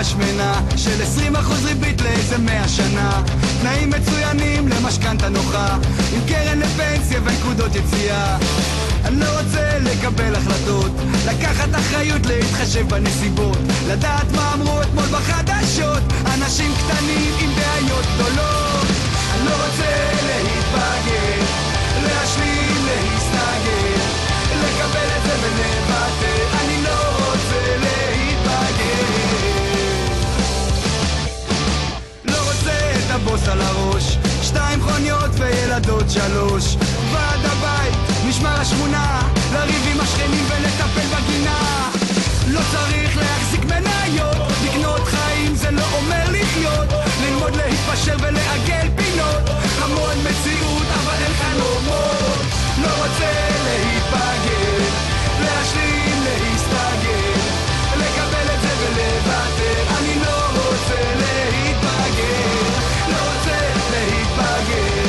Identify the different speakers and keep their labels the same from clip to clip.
Speaker 1: הלוואה שמנה של 20% ריבית לאיזה 100 שנה, תנאים מצוינים למשכנתה נוחה עם קרן לפנסיה ונקודות יציאה. אני לא רוצה לקבל החלטות, לקחת אחריות, להתחשב בנסיבות, לדעת מה אמרו אתמול בחדשות אנשים קטנים עם בעיות גדולות. אני לא רוצה להתבגר, להשלים, להסתגר, לקבל את זה ולוותר. אני לא רוצה להתבגר, לא רוצה את הבוס על הראש, 2 מכוניות וילדות 3, ועד הבית, משמר השכונה, לריב עם השכנים ולטפל בגינה. לא צריך להחזיק מניות, לקנות חיים זה לא אומר לחיות, ללמוד להתפשר ולעגל פינות, המון מציאות אבל אין חלומות. לא רוצה להתבגר, להשלים, להסתגר, לקבל את זה ולוותר. אני לא רוצה להתבגר, לא רוצה להתבגר,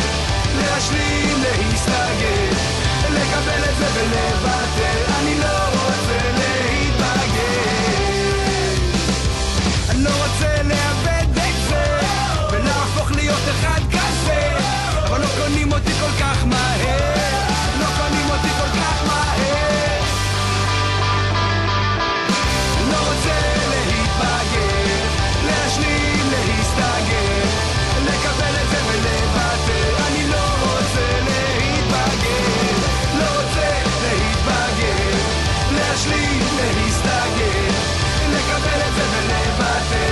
Speaker 1: להשלים, להסתגר, לקבל את זה ולוותר. אני לא רוצה להתבגר, אני לא רוצה לאבד את זה ולהפוך להיות אחד כזה, אבל לא קונים אותי כל כך מהר, לא קונים אותי כל כך מהר. לא רוצה להתבגר, להשלים, להסתגר, לקבל את זה ולוותר. אני לא רוצה להתבגר, לא רוצה להתבגר, להשלים, להסתגר, לקבל את זה ולוותר.